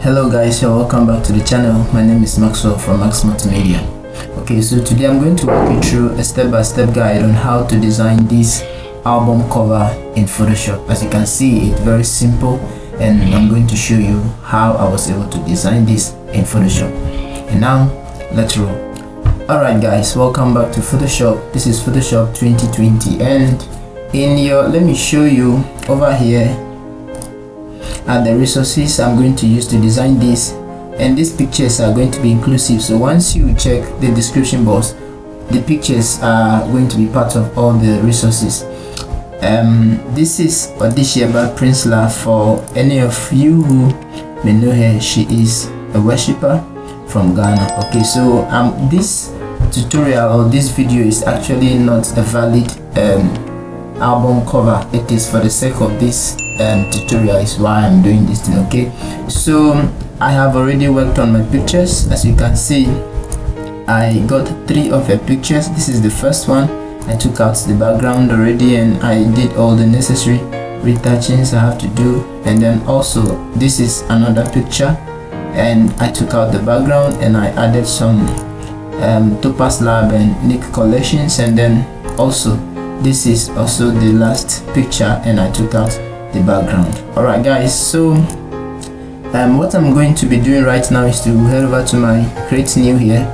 Hello guys, you're welcome back to the channel. My name is Maxwell from Max Multimedia. Okay, so today I'm going to walk you through a step-by-step guide on how to design this album cover in Photoshop. As you can see, it's very simple and I'm going to show you how I was able to design this in Photoshop. And now, let's roll. Alright guys, welcome back to Photoshop. This is Photoshop 2020 and let me show you over here are the resources I'm going to use to design this, and these pictures are going to be inclusive. So once you check the description box, the pictures are going to be part of all the resources. This is Odishia by Prince-La. For any of you who may know her, she is a worshipper from Ghana. Okay, so this tutorial or this video is actually not a valid album cover. It is for the sake of this tutorial is why I'm doing this thing. Okay, so I have already worked on my pictures. As you can see, I got 3 of her pictures. This is the first one. I took out the background already and I did all the necessary retouchings I have to do. And then also this is another picture and I took out the background and I added some Topaz Lab and Nick collections. And then also this is also the last picture and I took out the background. Alright guys, so what I'm going to be doing right now is to head over to my Create New here.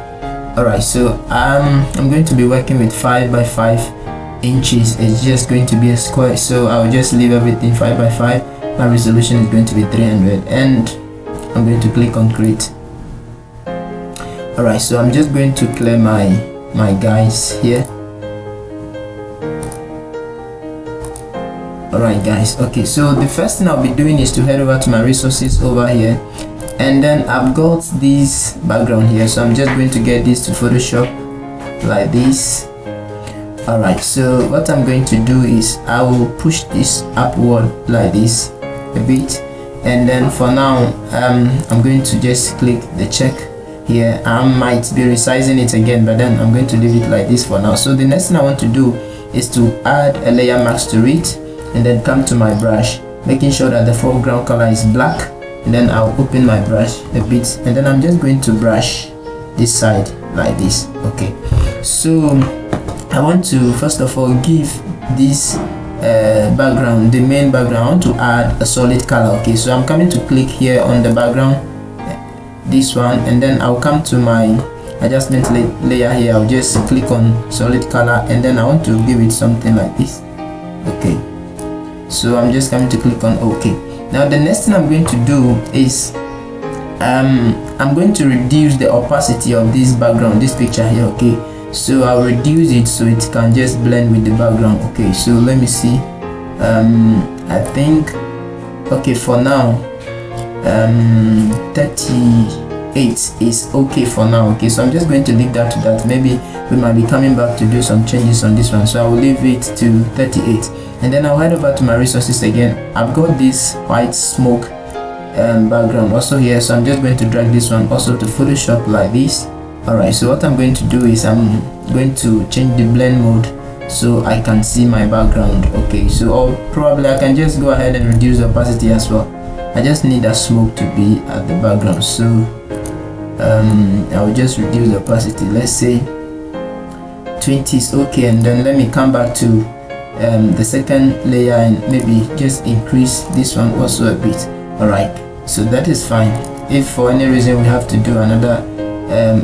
Alright, so I'm going to be working with 5 by 5 inches. It's just going to be a square, so I'll just leave everything 5 by 5. My resolution is going to be 300 and I'm going to click on Create. Alright, so I'm just going to clear my guys here. Alright guys, okay, so the first thing I'll be doing is to head over to my resources over here, and then I've got this background here, so I'm just going to get this to Photoshop like this. Alright, so what I'm going to do is I will push this upward like this a bit, and then for now I'm going to just click the check here. I might be resizing it again, but then I'm going to leave it like this for now. So the next thing I want to do is to add a layer mask to it, and then come to my brush, making sure that the foreground color is black, and then I'll open my brush a bit, and then I'm just going to brush this side like this. Okay, so I want to first of all give this background, the main background, I want to add a solid color. Okay, so I'm coming to click here on the background, this one, and then I'll come to my adjustment layer here. I'll just click on solid color, and then I want to give it something like this. Okay, so I'm just going to click on OK. Now the next thing I'm going to do is I'm going to reduce the opacity of this background, this picture here. Okay, so I'll reduce it so it can just blend with the background. Okay, so let me see. I think okay for now 38 is okay for now. Okay, so I'm just going to leave that to that. Maybe we might be coming back to do some changes on this one, so I will leave it to 38. And then I'll head over to my resources again. I've got this white smoke background also here, so I'm just going to drag this one also to Photoshop like this. Alright, so what I'm going to do is I'm going to change the blend mode so I can see my background. Okay, so or probably I can just go ahead and reduce the opacity as well. I just need that smoke to be at the background, so I'll just reduce the opacity. Let's say 20 is okay, and then let me come back to the second layer and maybe just increase this one also a bit. Alright, so that is fine. If for any reason we have to do another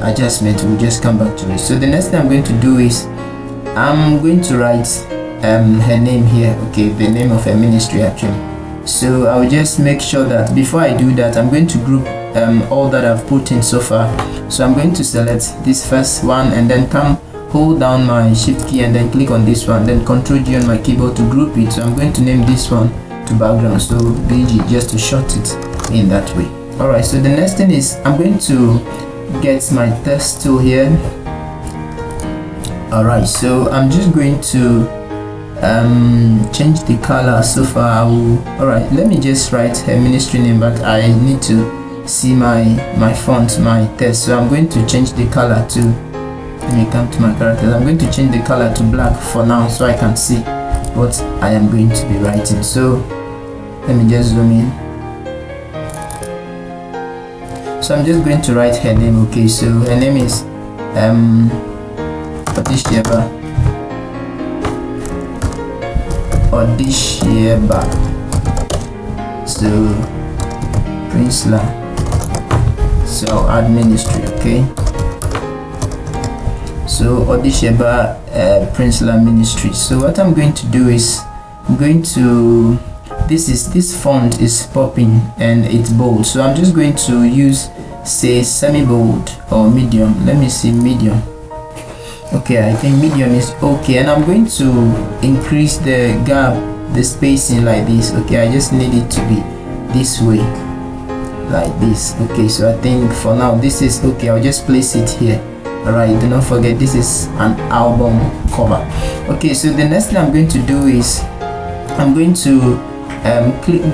adjustment, we'll just come back to it. So the next thing I'm going to do is I'm going to write her name here. Okay, the name of her ministry actually. So I'll just make sure that before I do that, I'm going to group all that I've put in so far. So I'm going to select this first one and then hold down my shift key and then click on this one, then Ctrl G on my keyboard to group it. So I'm going to name this one to background, so BG, just to short it in that way. Alright, so the next thing is I'm going to get my text tool here. Alright, so I'm just going to change the color so far. Alright, let me just write her ministry name, but I need to see my font, my text, so I'm going to change the color to, let me come to my characters. I'm going to change the color to black for now so I can see what I am going to be writing. So let me just zoom in. So I'm just going to write her name. Okay, so her name is Odishieba. So Prinsla. So I'll add ministry. Okay, so Odishieba Prinsla Ministry. So what I'm going to do is I'm going to this font is popping and it's bold, so I'm just going to use, say, semi bold or medium. Let me see, medium. Okay, I think medium is okay, and I'm going to increase the gap, the spacing like this. Okay, I just need it to be this way, like this. Okay, so I think for now this is okay. I'll just place it here. All right, do not forget this is an album cover. Okay, so the next thing I'm going to do is I'm going to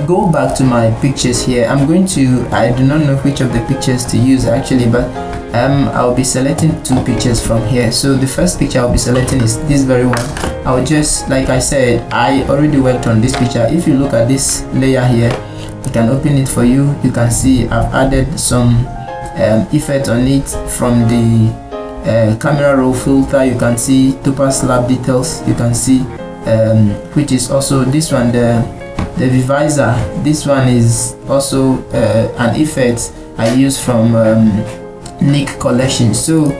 go back to my pictures here. I do not know which of the pictures to use actually, but I'll be selecting two pictures from here. So the first picture I'll be selecting is this very one. I'll just, like I said, I already worked on this picture. If you look at this layer here, I can open it for you. You can see I've added some effect on it from the camera roll filter. You can see topaz slab details. You can see which is also this one, the Vivisor. This one is also an effect I use from Nick Collection. So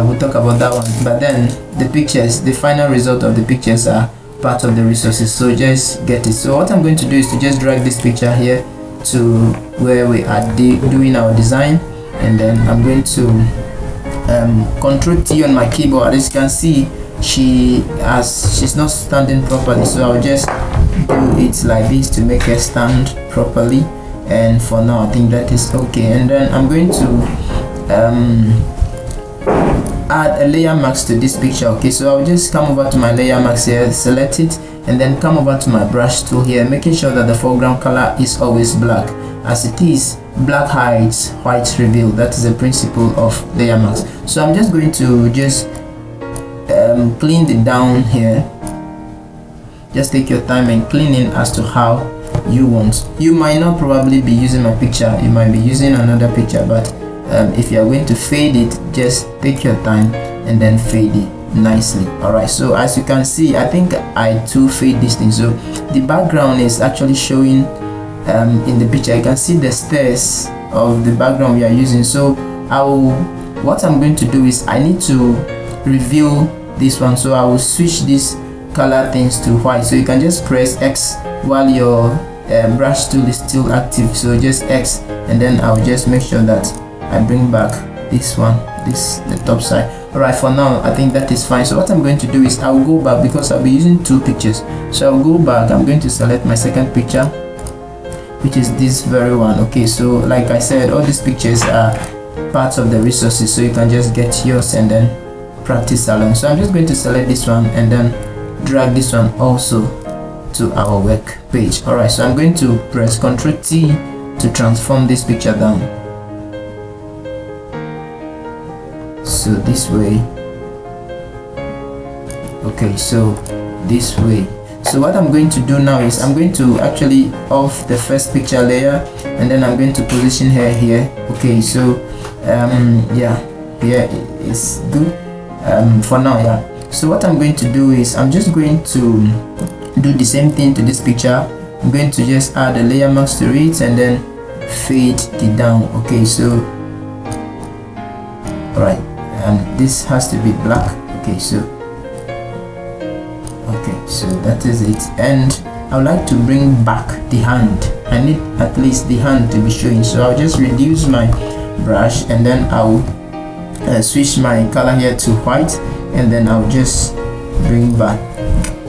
we'll talk about that one, but then the pictures, the final result of the pictures are part of the resources, so just get it. So what I'm going to do is to just drag this picture here to where we are doing our design, and then I'm going to Ctrl T on my keyboard. As you can see, she's not standing properly, so I'll just do it like this to make her stand properly, and for now I think that is okay. And then I'm going to add a layer mask to this picture. Okay, so I'll just come over to my layer mask here, select it, and then come over to my brush tool here, making sure that the foreground color is always black. As it is, black hides, white reveal. That is the principle of layer mask. So I'm just going to clean it down here. Just take your time and clean it as to how you want. You might not probably be using my picture, you might be using another picture, but if you are going to fade it, just take your time and then fade it nicely. All right, so as you can see, I think I too fade this thing, so the background is actually showing in the picture. You can see the stairs of the background we are using. So what I'm going to do is I need to reveal this one, so I will switch this color things to white. So you can just press X while your brush tool is still active, so just X, and then I'll just make sure that I bring back this one, the top side. All right, for now I think that is fine. So what I'm going to do is I'll go back, because I'll be using two pictures, so I'll go back. I'm going to select my second picture, which is this very one. Okay, so like I said, all these pictures are parts of the resources, so you can just get yours and then practice along. So I'm just going to select this one and then drag this one also to our work page. All right, so I'm going to press Ctrl T to transform this picture down, so this way. Okay, so this way. So what I'm going to do now is I'm going to actually off the first picture layer, and then I'm going to position her here. Okay, so yeah, here is good for now. Yeah, so what I'm going to do is I'm just going to do the same thing to this picture. I'm going to just add a layer mask to it and then fade it down. Okay, so all right, this has to be black. Okay, so that is it, and I would like to bring back the hand. I need at least the hand to be showing, so I'll just reduce my brush, and then I'll switch my color here to white, and then I'll just bring back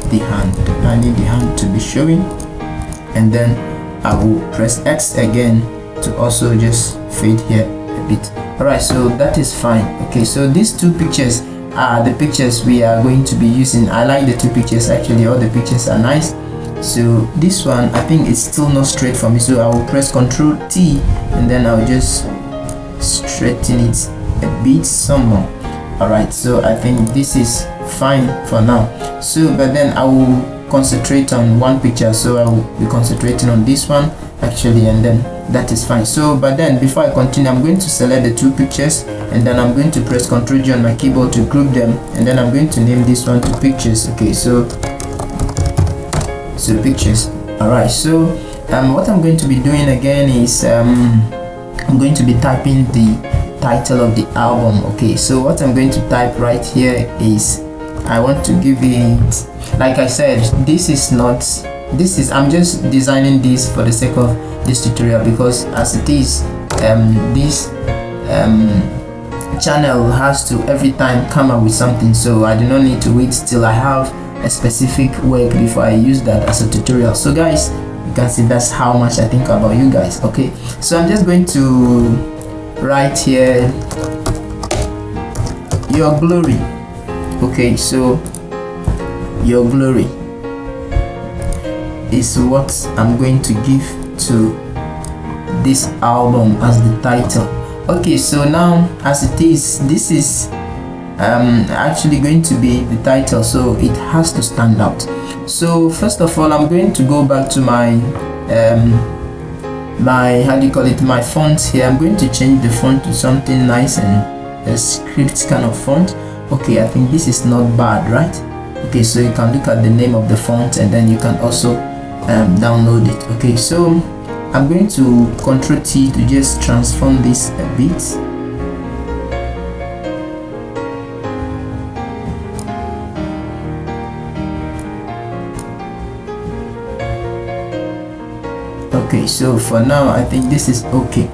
the hand. I need the hand to be showing, and then I will press X again to also just fade here a bit. All right, so that is fine. Okay, so these two pictures are the pictures we are going to be using. I like the two pictures, actually all the pictures are nice. So this one I think it's still not straight for me, so I will press Ctrl T and then I'll just straighten it a bit some more. All right, so I think this is fine for now. So but then I will concentrate on one picture, so I will be concentrating on this one, actually, and then that is fine. So but then before I continue, I'm going to select the two pictures, and then I'm going to press Ctrl G on my keyboard to group them, and then I'm going to name this one to pictures. Okay, so pictures. All right, so what I'm going to be doing again is I'm going to be typing the title of the album. Okay, so what I'm going to type right here is, I want to give it, like I said, I'm just designing this for the sake of this tutorial, because as it is, this channel has to every time come up with something, so I do not need to wait till I have a specific work before I use that as a tutorial. So guys, you can see that's how much I think about you guys. Okay, so I'm just going to write here, your glory. Okay, so your glory is what I'm going to give to this album as the title. Okay, so now as it is, this is actually going to be the title, so it has to stand out. So first of all, I'm going to go back to my my font here. I'm going to change the font to something nice and a script kind of font. Okay, I think this is not bad, right? Okay, so you can look at the name of the font, and then you can also download it. Okay, so I'm going to Ctrl T to just transform this a bit. Okay, so for now I think this is okay.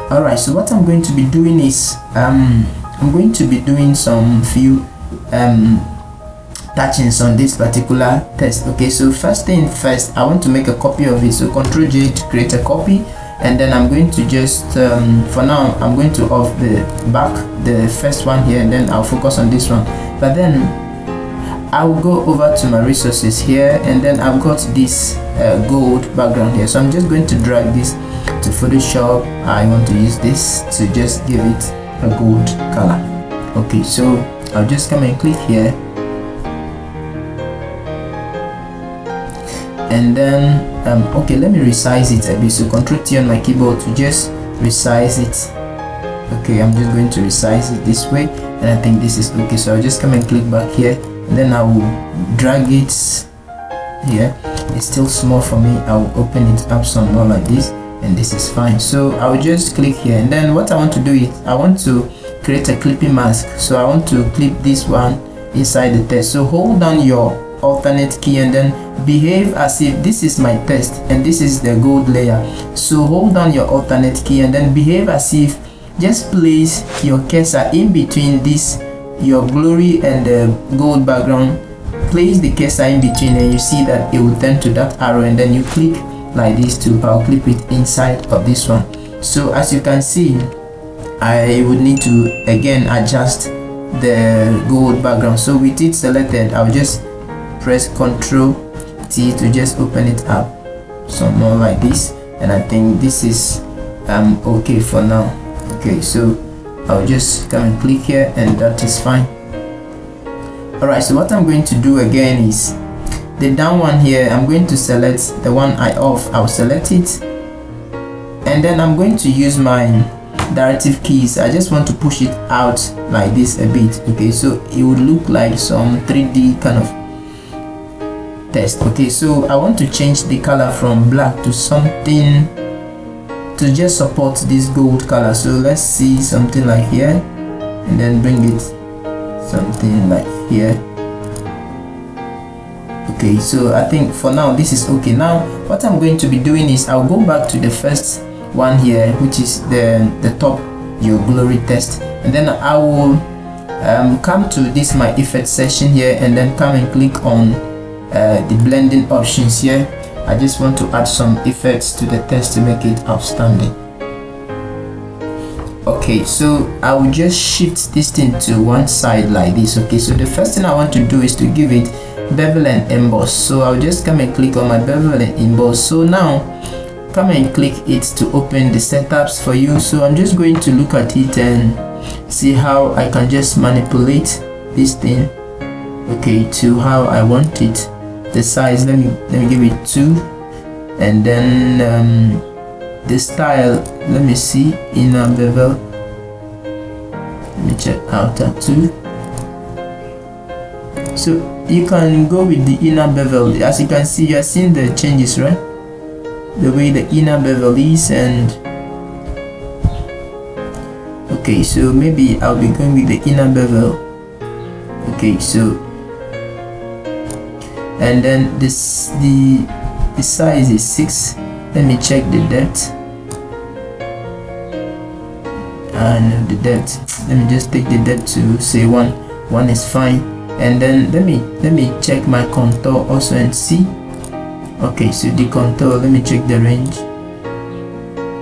All right, so what I'm going to be doing is I'm going to be doing some few touchings on this particular text. Okay, so first thing first, I want to make a copy of it, so Ctrl J to create a copy, and then I'm going to just for now I'm going to off the first one here, and then I'll focus on this one. But then I'll go over to my resources here, and then I've got this gold background here, so I'm just going to drag this to Photoshop. I want to use this to just give it a gold color. Okay, so I'll just come and click here, and then okay, let me resize it a bit. So Ctrl T on my keyboard to just resize it. Okay, I'm just going to resize it this way, and I think this is okay. So I'll just come and click back here, and then I will drag it here. It's still small for me. I will open it up some more like this, and this is fine. So I will just click here, and then what I want to do is I want to create a clipping mask. So I want to clip this one inside the text. So hold down your alternate key, and then behave as if this is my text and this is the gold layer. So hold down your alternate key, and then behave as if, just place your cursor in between this, your glory and the gold background. Place the cursor in between, and you see that it will turn to that arrow, and then you click like this to I'll clip it inside of this one. So as you can see, I would need to again adjust the gold background. So with it selected, I'll just press Ctrl T to just open it up some more like this, and I think this is okay for now. Okay, so I'll just come and click here, and that is fine. Alright, so what I'm going to do again is the down one here, I'm going to select the one I'll select it, and then I'm going to use my directive keys. I just want to push it out like this a bit. Okay, so it would look like some 3D kind of text. Okay, so I want to change the color from black to something to just support this gold color. So let's see something like here, and then bring it something like here. Okay, so I think for now this is okay. Now what I'm going to be doing is I'll go back to the first one here, which is the top, your glory text, and then I will come to this my effect section here, and then come and click on the blending options here. I just want to add some effects to the text to make it outstanding. Okay, so I will just shift this thing to one side like this. Okay, so the first thing I want to do is to give it bevel and emboss. So I'll just come and click on my bevel and emboss. So now come and click it to open the setups for you. So I'm just going to look at it and see how I can just manipulate this thing, okay, to how I want it. The size, let me give it 2, and then the style, let me see, inner bevel, let me check outer too. So you can go with the inner bevel. As you can see, you are seeing the changes, right? The way the inner bevel is. And okay, so maybe I'll be going with the inner bevel. Okay, so and then the size is 6. Let me check the depth. And the depth, let me just take the depth to say 1 is fine. And then let me check my contour also and see. Okay, so the contour, let me check the range.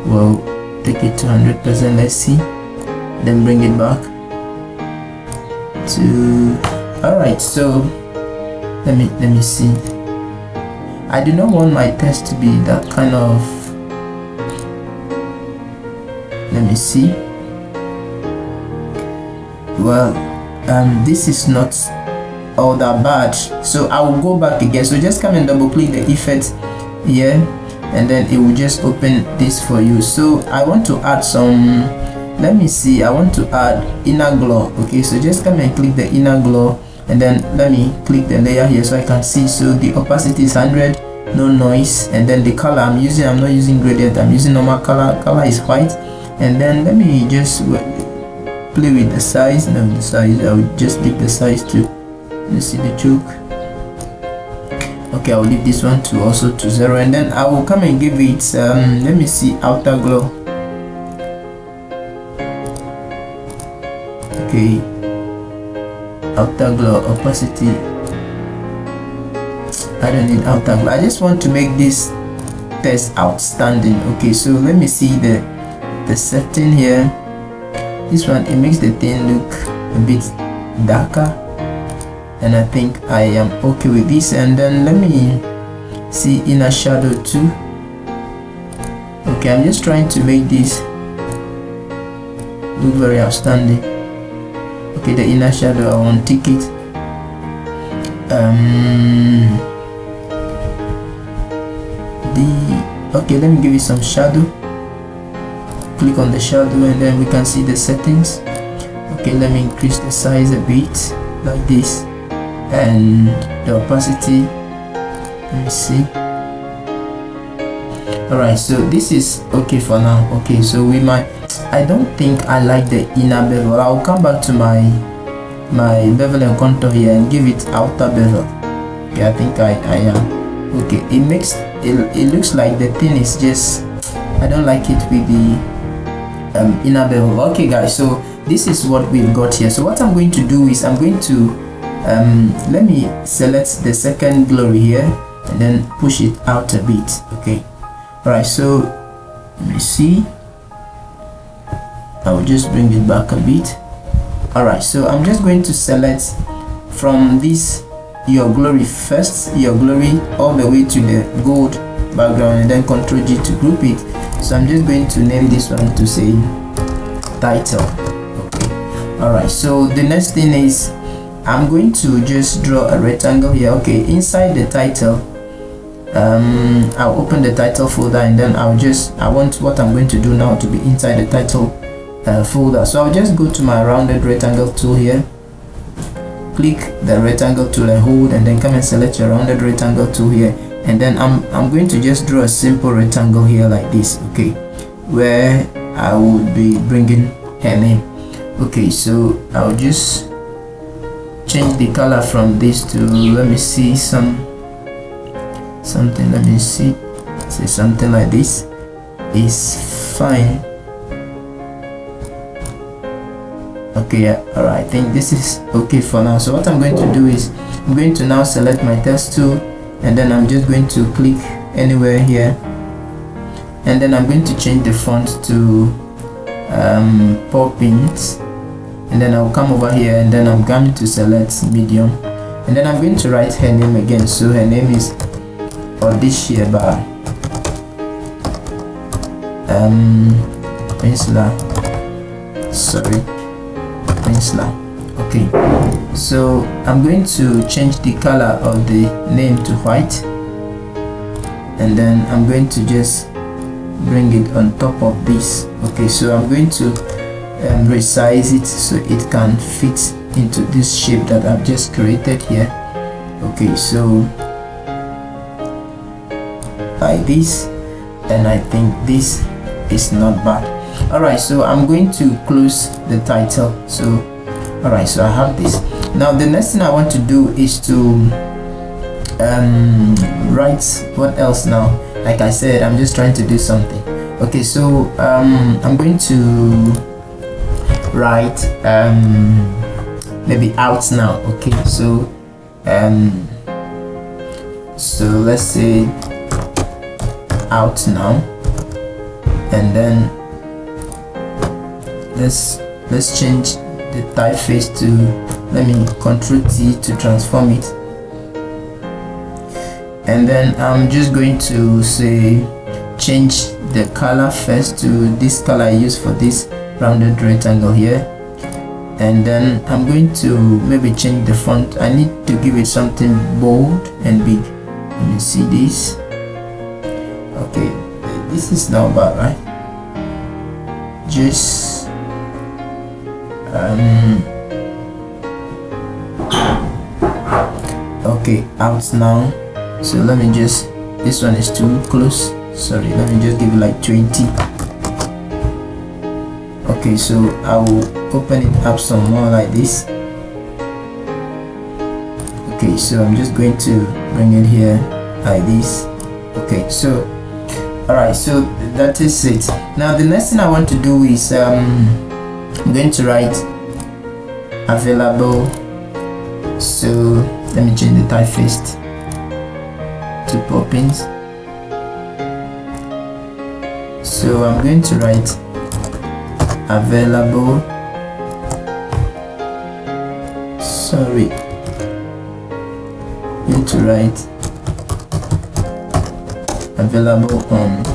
Well, take it to 100%, let's see, then bring it back to, all right. So let me see. I do not want my text to be that kind of, let me see. Well, this is not all that bad, so I will go back again. So just come and double click the effect here, and then it will just open this for you. So I want to add some, let me see, I want to add inner glow. Okay, so just come and click the inner glow, and then let me click the layer here so I can see. So the opacity is 100, no noise, and then the color I'm not using gradient, I'm using normal color is white. And then let me just play with the size. Now the size, I will just leave the size to, let's see the choke. Okay, I'll leave this one to also to 0, and then I will come and give it let me see, outer glow. Okay, outer glow opacity, I don't need outer glow, I just want to make this text outstanding. Okay, so let me see the setting here. This one, it makes the thing look a bit darker, and I think I am okay with this. And then let me see inner shadow too. Okay, I'm just trying to make this look very outstanding. Okay, the inner shadow, I want tick it. Okay, let me give it some shadow. Click on the shadow, and then we can see the settings. Okay, let me increase the size a bit like this, and the opacity, let me see. Alright, so this is okay for now. Okay, so we might, I don't think I like the inner bevel. I'll come back to my bevel and contour here and give it outer bevel. Okay, I think I am okay. It looks like the thing is just, I don't like it with the inner bevel. Okay guys, so this is what we've got here. So what I'm going to do is I'm going to let me select the second glory here and then push it out a bit. Okay, all right, so let me see, I will just bring it back a bit. All right, so I'm just going to select from this your glory first, your glory all the way to the gold background, and then Ctrl G to group it. So I'm just going to name this one to say title. Okay, all right, so the next thing is I'm going to just draw a rectangle here. Okay, inside the title, I'll open the title folder, and then I want what I'm going to do now to be inside the title folder. So I'll just go to my rounded rectangle tool here, click the rectangle tool and hold, and then come and select your rounded rectangle tool here, and then I'm going to just draw a simple rectangle here like this. Okay, where I would be bringing her name. Okay, so I'll just change the color from this to, let me see, something, let me see, say something like this is fine. Okay, all right, I think this is okay for now. So what I'm going to do is I'm going to now select my text tool, and then I'm just going to click anywhere here, and then I'm going to change the font to Poppins, and then I'll come over here, and then I'm going to select medium, and then I'm going to write her name again. So her name is Odisheba Peninsula, sorry, Peninsula. Okay, so I'm going to change the color of the name to white. and then I'm going to just bring it on top of this. Okay, so I'm going to resize it so it can fit into this shape that I've just created here. Okay, so like this, and I think this is not bad. Alright, so I'm going to close the title. So alright, so I have this. Now the next thing I want to do is to write what else now. Like I said, I'm just trying to do something. Okay, so I'm going to write maybe out now. Okay, so let's say out now, and then let's change the typeface to, let me Ctrl T to transform it, and then I'm just going to say change the color first to this color I use for this rounded rectangle here, and then I'm going to maybe change the font. I need to give it something bold and big. Let me see this. Okay, this is not bad, right? Just okay, out now. So let me just, this one is too close, sorry, let me just give it like 20. Okay, so I will open it up some more like this. Okay, so I'm just going to bring it here like this. Okay, so alright, so that is it. Now the next thing I want to do is I'm going to write available. So let me change the typeface to Poppins. So I'm going to write available, sorry, I'm going to write available on,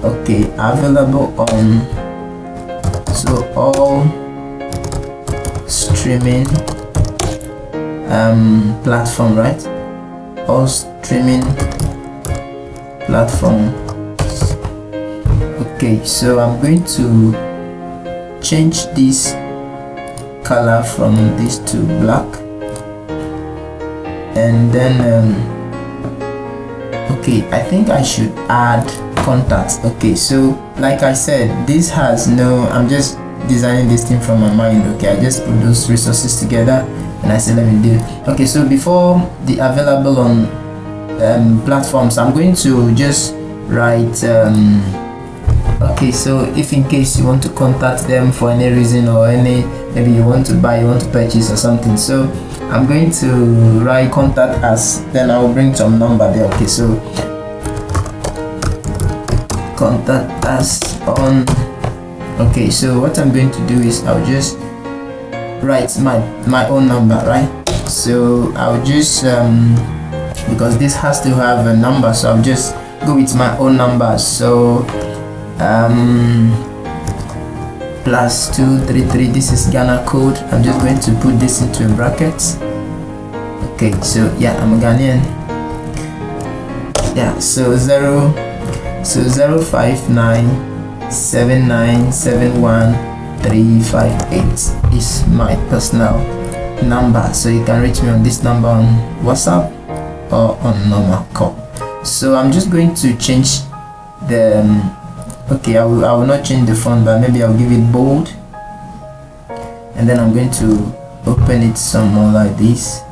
okay, available on, so all streaming platform, right? All streaming platform. Okay, so I'm going to change this color from this to black, and then okay, I think I should add contacts. Okay, so like I said, this has no, I'm just designing this thing from my mind. Okay, I just put those resources together and I said let me do it. Okay, so before the available on platforms, I'm going to just write okay, so if in case you want to contact them for any reason, or any, maybe you want to buy, you want to purchase or something, so I'm going to write contact us, then I will bring some number there. Okay, so contact us on, okay, so what I'm going to do is I'll just write my own number, right? So I'll just because this has to have a number, so I'll just go with my own number. So +233, this is Ghana code. I'm just going to put this into brackets. Okay, so yeah, I'm a Ghanaian. Yeah, so 0597971 is my personal number, so you can reach me on this number on WhatsApp or on normal call. So I'm just going to change the okay, I will not change the font, but maybe I'll give it bold, and then I'm going to open it some more like this.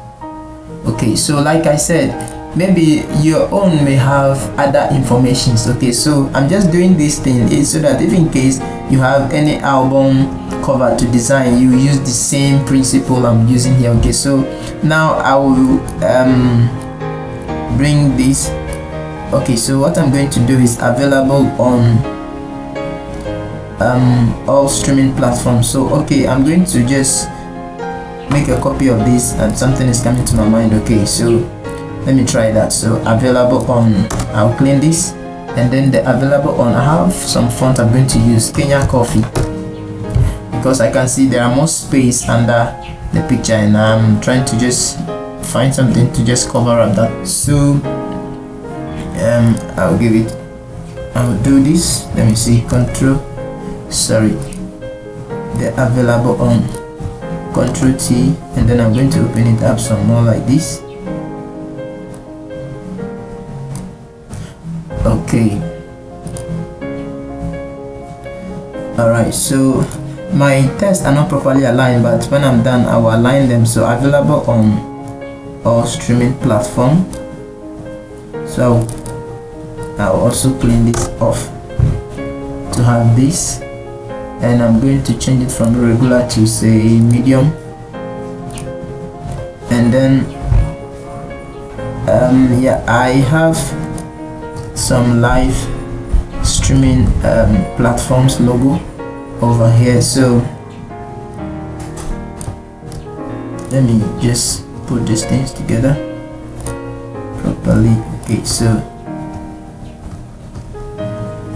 Okay, so like I said, maybe your own may have other informations. Okay, so I'm just doing this thing is so that if in case you have any album cover to design, you use the same principle I'm using here. Okay, so now I will bring this. Okay, so what I'm going to do is available on all streaming platforms. So okay, I'm going to just make a copy of this, and something is coming to my mind. Okay, so let me try that. So available on, I'll clean this, and then the available on, I have some font I'm going to use, Kenya Coffee, because I can see there are more space under the picture, and I'm trying to just find something to just cover up that. So I'll do this. Let me see, they're available on Control T, and then I'm going to open it up some more like this. Okay, alright, so my tests are not properly aligned, but when I'm done I will align them. So available on all streaming platform. So I'll also clean this off to have this, and I'm going to change it from regular to say medium, and then yeah, I have some live streaming platforms logo over here. So let me just put these things together properly. Okay, so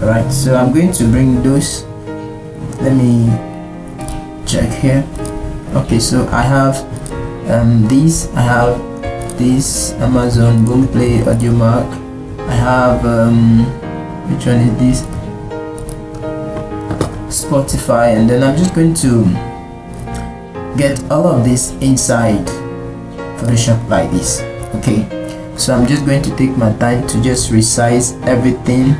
alright, so I'm going to bring those. Let me check here. Okay, so I have these. I have this Amazon Boomplay Audiomack. I have which one is this? Spotify. And then I'm just going to get all of this inside Photoshop like this. Okay, so I'm just going to take my time to just resize everything.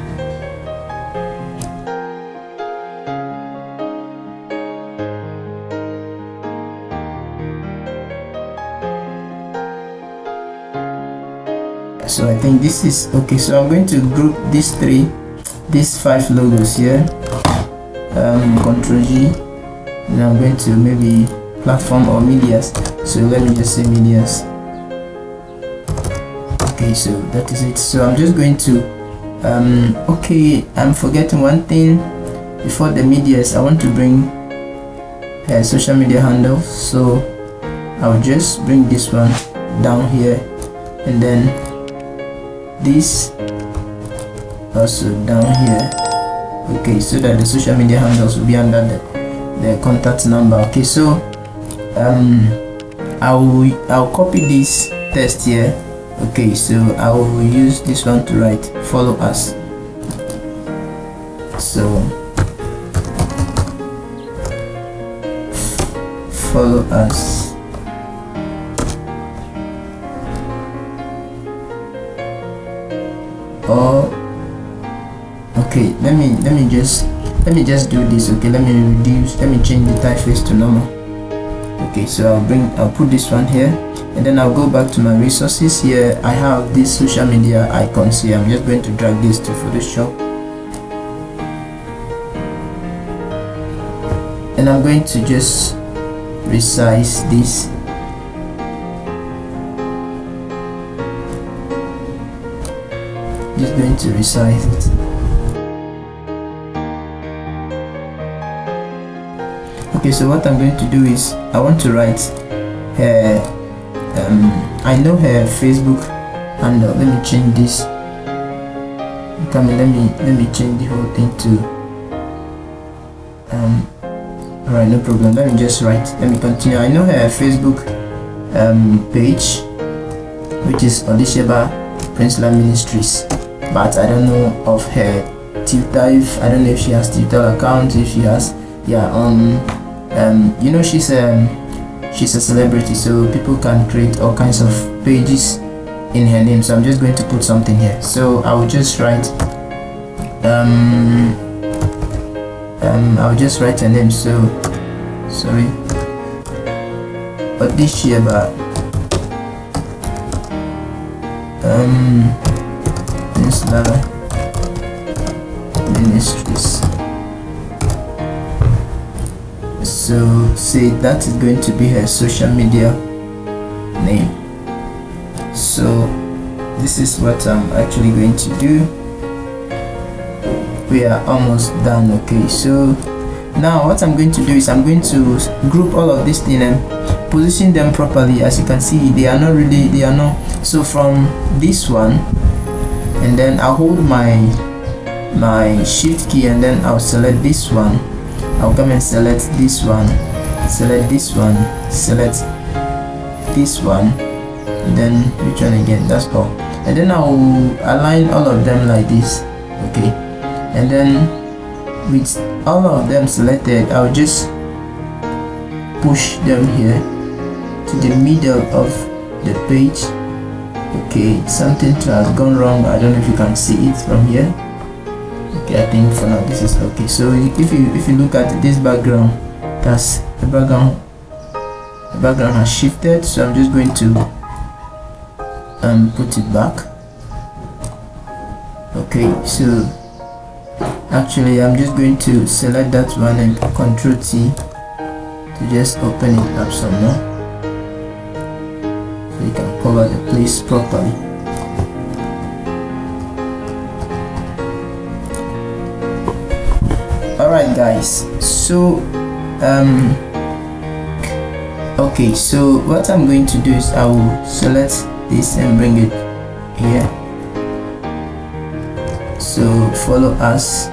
So I think this is okay. So I'm going to group these 5 logos here. Control G. And I'm going to maybe platform or medias. So let me just say medias. Okay, so that is it. So I'm just going to okay, I'm forgetting one thing before the medias. I want to bring social media handles. So I'll just bring this one down here, and then this also down here. Okay, so that the social media handles will be under the contact number. Okay, so I'll copy this text here. Okay, so I will use this one to write follow us. So follow us. Oh, okay, let me just do this. Okay, let me change the typeface to normal. Okay, so I'll put this one here, and then I'll go back to my resources. Here I have this social media icons here. I'm just going to drag this to Photoshop, and I'm going to just resize this. Just going to resize it. Okay, so what I'm going to do is I want to write her I know her Facebook handle. Let me change this. Come on, let me change the whole thing to alright, no problem. Let me just write. Let me continue. I know her Facebook page, which is Odisheba Peninsula Ministries, but I don't know of her Twitter. I don't know if she has Twitter account. If she has, yeah, you know, she's a celebrity, so people can create all kinds of pages in her name. So I'm just going to put something here. So I will just write I'll just write her name. So sorry, Odisheba Peninsula Ministries. So say that is going to be her social media name. So this is what I'm actually going to do. We are almost done. Okay, so now what I'm going to do is I'm going to group all of these things and position them properly. As you can see, they are not. So from this one, and then I'll hold my shift key, and then I'll select this one. I'll come and select this one, select this one, select this one, and then which one again, that's all. And then I'll align all of them like this. Okay, and then with all of them selected, I'll just push them here to the middle of the page. Okay, something has gone wrong. I don't know if you can see it from here. Okay, I think for now this is okay. So if you look at this background, that's the background has shifted. So I'm just going to put it back. Okay, so actually I'm just going to select that one and Ctrl T to just open it up some more, so you can cover the place properly. Alright guys, so okay, so what I'm going to do is I will select this and bring it here. So follow us.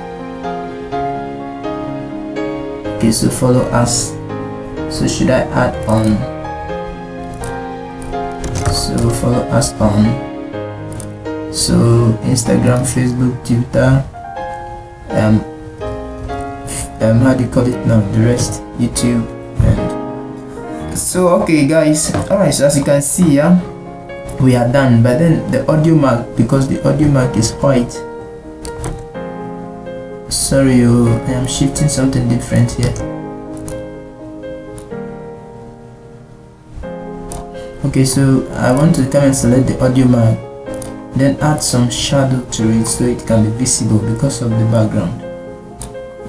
Okay, so follow us. So should I add on? So follow us on. So Instagram, Facebook, Twitter, how do you call it now? The rest, YouTube, and so okay guys. Alright, so as you can see, yeah, we are done. But then the audio mark, because the audio mark is white. Sorry, I am shifting something different here. Okay, so I want to come and select the audio mark, then add some shadow to it so it can be visible because of the background.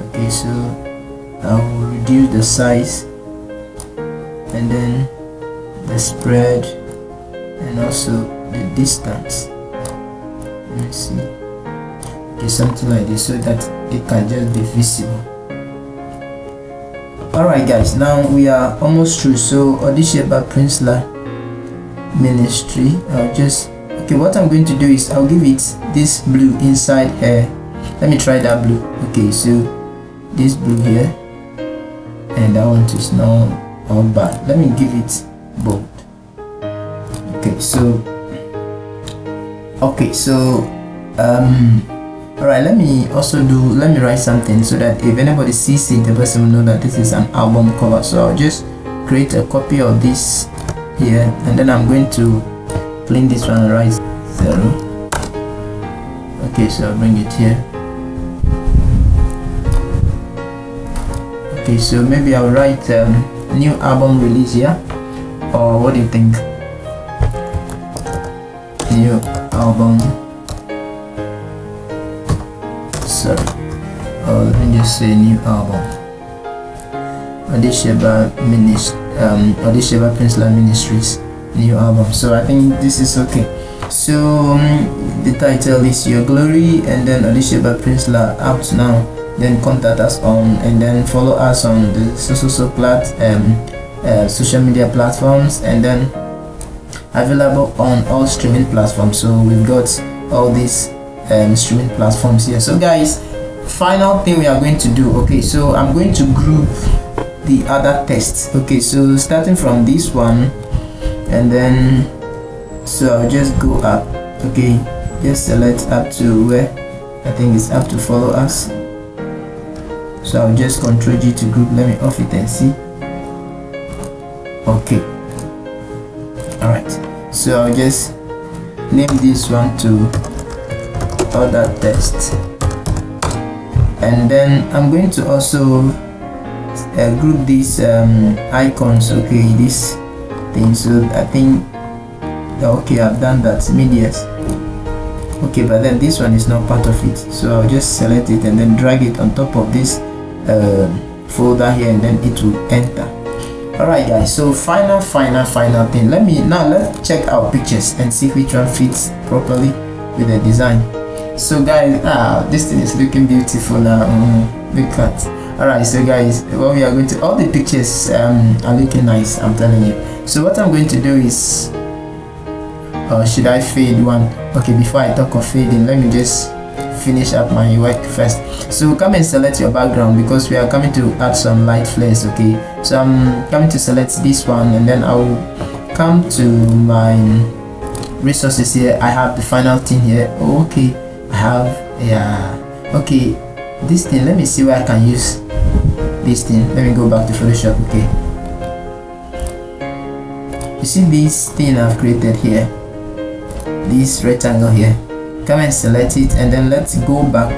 Okay, so I will reduce the size and then the spread and also the distance. Let me see. Okay, something like this so that it can just be visible. Alright guys, now we are almost through. So Odisheba Prinsloo Ministry, I'll just, okay, what I'm going to do is I'll give it this blue inside here. Let me try that blue. Okay, so this blue here, and that one is now all bad. Let me give it bold. Okay, so alright, let me write something so that if anybody sees it, the person will know that this is an album cover. So I'll just create a copy of this here, and then I'm going to clean this one and write 0. Okay, so I'll bring it here. Okay, so maybe I'll write new album release here, or what do you think? New album, sorry, or let me just say new album. Odisheba Prinsloo Ministries, new album. So I think this is okay. So the title is Your Glory, and then Odisheba Prinsloo out now. Then contact us on, and then follow us on the social media platforms, and then available on all streaming platforms. So we've got all these streaming platforms here. So guys, final thing we are going to do. Okay, so I'm going to group the other tests. Okay, so starting from this one, and then so I'll just go up. Okay, just select up to where I think it's up to follow us. So I'll just Ctrl G to group. Let me off it and see. Okay, alright, so I'll just name this one to other test, and then I'm going to also group these icons. Okay, this thing. So I think okay, I've done that. Medias. Okay, but then this one is not part of it, so I'll just select it and then drag it on top of this folder here, and then it will enter. Alright guys, so final thing. Let's check our pictures and see which one fits properly with the design. So guys, this thing is looking beautiful now. Look at. Alright, so guys, what we are going to, all the pictures are looking nice, I'm telling you. So what I'm going to do is, should I fade one? Okay, before I talk of fading, let me just finish up my work first. So come and select your background, because we are coming to add some light flares. Okay, so I'm coming to select this one, and then I'll come to my resources here, I have the final thing here. Okay, I have, yeah, okay, this thing, let me see where I can use this thing. Let me go back to Photoshop. Okay, you see this thing I've created here, this rectangle here. Come and select it, and then let's go back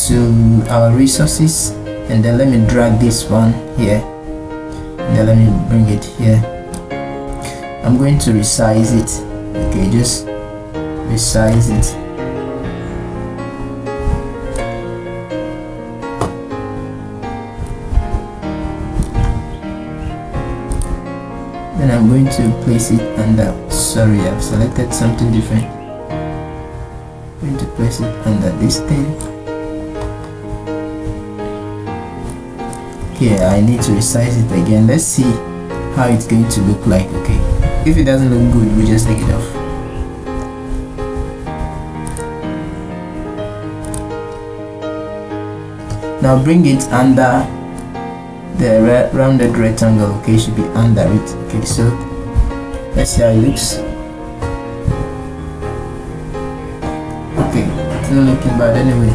to our resources, and then let me drag this one here, and then let me bring it here. I'm going to resize it. Okay, just resize it. Then I'm going to place it under, sorry, I've selected something different. I'm going to place it under this thing. Here I need to resize it again. Let's see how it's going to look like. Okay, if it doesn't look good, we just take it off. Now bring it under the rounded rectangle. Okay, it should be under it. Okay, so let's see how it looks. Okay, it's not looking bad anyway.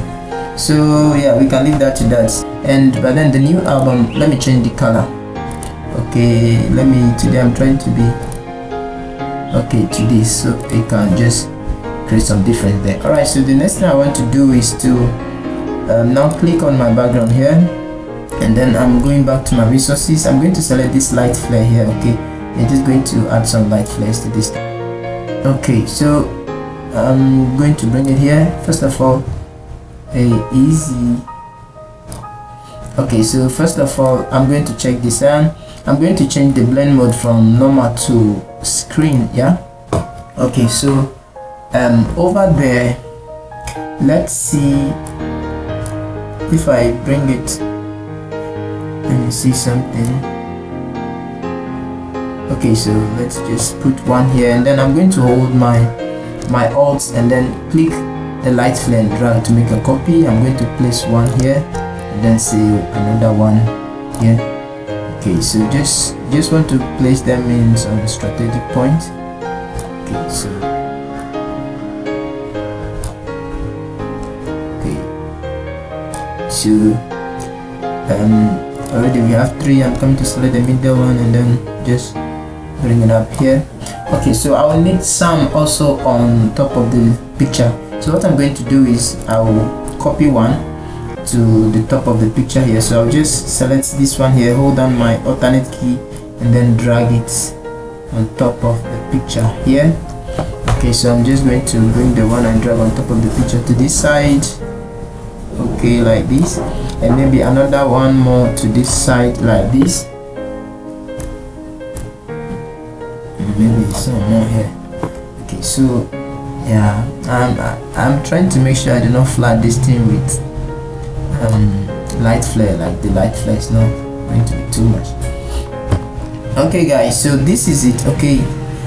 So yeah, we can leave that to that. And but then the new album, let me change the color. Okay, today I'm trying to be okay to this, so it can just create some difference there. Alright, so the next thing I want to do is to now click on my background here, and then I'm going back to my resources. I'm going to select this light flare here. Okay, I'm just going to add some light flares to this. Okay, so I'm going to bring it here. First of all, easy. Okay, so first of all, I'm going to check this and I'm going to change the blend mode from normal to screen. Yeah, okay, so over there, let's see if I bring it. Let me see something. Okay, so let's just put one here, and then I'm going to hold my alt and then click the light flare and drag to make a copy. I'm going to place one here and then say another one here. Okay, so just want to place them in some strategic point. Okay, so already we have 3. I'm coming to select the middle one and then just bring it up here. Okay, so I will need some also on top of the picture. So what I'm going to do is I will copy one to the top of the picture here. So I'll just select this one here, hold down my alternate key and then drag it on top of the picture here. Okay, so I'm just going to bring the one I drag on top of the picture to this side. Okay, like this, and maybe another one more to this side like this, and maybe some more here. Okay, so yeah, I'm trying to make sure I do not flood this thing with light flare. Like the light flare is not going to be too much. Okay guys, so this is it. Okay,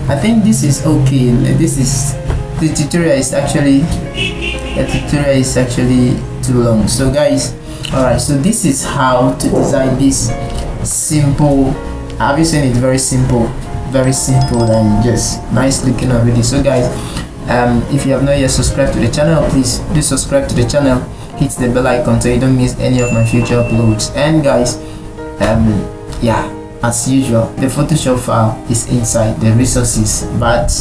I think this is okay. The tutorial is actually too long. So guys, alright, so this is how to design this simple, have you seen it? Very simple and just nice looking already. So guys, if you have not yet subscribed to the channel, please do subscribe to the channel, hit the bell icon so you don't miss any of my future uploads. And guys, yeah, as usual, the Photoshop file is inside the resources, but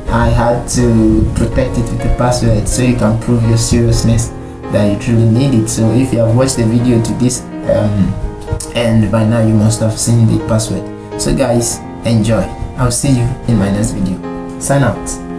I had to protect it with a password so you can prove your seriousness that you truly need it. So if you have watched the video to this end by now, you must have seen the password. So guys, enjoy. I'll see you in my next video. Sign out.